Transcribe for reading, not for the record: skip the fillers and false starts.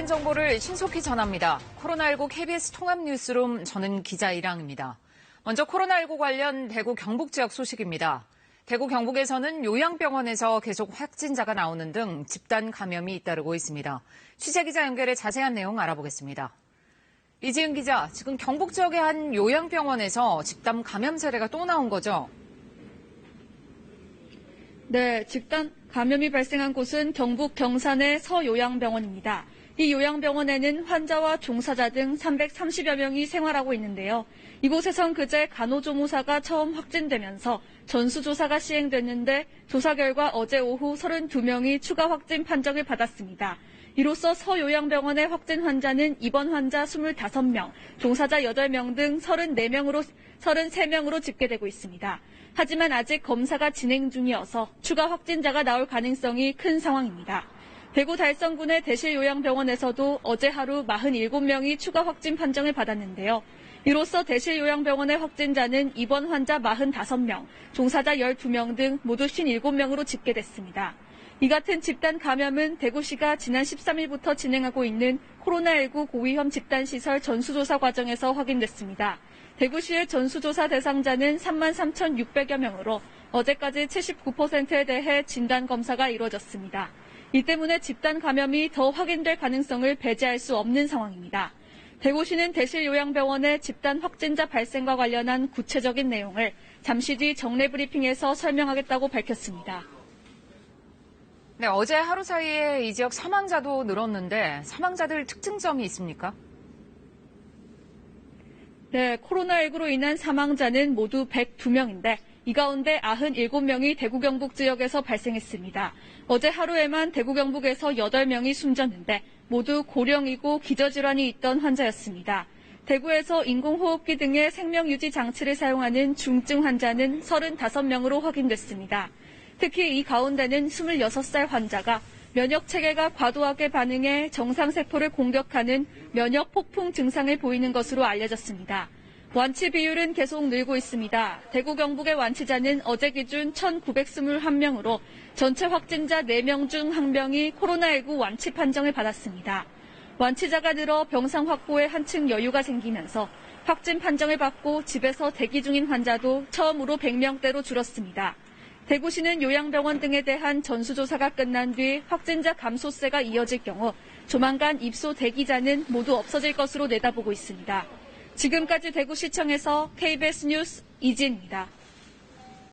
주요 정보를 신속히 전합니다. 코로나19 KBS 통합뉴스룸, 저는 기자 이랑입니다. 먼저 코로나19 관련 대구 경북 지역 소식입니다. 대구 경북에서는 요양병원에서 계속 확진자가 나오는 등 집단 감염이 잇따르고 있습니다. 취재기자 연결해 자세한 내용 알아보겠습니다. 이지은 기자, 지금 경북 지역의 한 요양병원에서 집단 감염 사례가 또 나온 거죠? 네, 집단 감염이 발생한 곳은 경북 경산의 서요양병원입니다. 이 요양병원에는 환자와 종사자 등 330여 명이 생활하고 있는데요. 이곳에선 그제 간호조무사가 처음 확진되면서 전수조사가 시행됐는데 조사 결과 어제 오후 32명이 추가 확진 판정을 받았습니다. 이로써 서요양병원의 확진 환자는 입원 환자 25명, 종사자 8명 등 33명으로 집계되고 있습니다. 하지만 아직 검사가 진행 중이어서 추가 확진자가 나올 가능성이 큰 상황입니다. 대구 달성군의 대실요양병원에서도 어제 하루 47명이 추가 확진 판정을 받았는데요. 이로써 대실요양병원의 확진자는 입원 환자 45명, 종사자 12명 등 모두 57명으로 집계됐습니다. 이 같은 집단 감염은 대구시가 지난 13일부터 진행하고 있는 코로나19 고위험 집단시설 전수조사 과정에서 확인됐습니다. 대구시의 전수조사 대상자는 33,600여 명으로 어제까지 79%에 대해 진단검사가 이루어졌습니다. 이 때문에 집단 감염이 더 확인될 가능성을 배제할 수 없는 상황입니다. 대구시는 대실요양병원의 집단 확진자 발생과 관련한 구체적인 내용을 잠시 뒤 정례 브리핑에서 설명하겠다고 밝혔습니다. 네, 어제 하루 사이에 이 지역 사망자도 늘었는데 사망자들 특징점이 있습니까? 네, 코로나19로 인한 사망자는 모두 102명인데 이 가운데 97명이 대구 경북 지역에서 발생했습니다. 어제 하루에만 대구 경북에서 8명이 숨졌는데 모두 고령이고 기저질환이 있던 환자였습니다. 대구에서 인공호흡기 등의 생명유지 장치를 사용하는 중증 환자는 35명으로 확인됐습니다. 특히 이 가운데는 26살 환자가 면역체계가 과도하게 반응해 정상세포를 공격하는 면역폭풍 증상을 보이는 것으로 알려졌습니다. 완치 비율은 계속 늘고 있습니다. 대구 경북의 완치자는 어제 기준 1,921명으로 전체 확진자 4명 중 1명이 코로나19 완치 판정을 받았습니다. 완치자가 늘어 병상 확보에 한층 여유가 생기면서 확진 판정을 받고 집에서 대기 중인 환자도 처음으로 100명대로 줄었습니다. 대구시는 요양병원 등에 대한 전수조사가 끝난 뒤 확진자 감소세가 이어질 경우 조만간 입소 대기자는 모두 없어질 것으로 내다보고 있습니다. 지금까지 대구시청에서 KBS 뉴스 이지은입니다.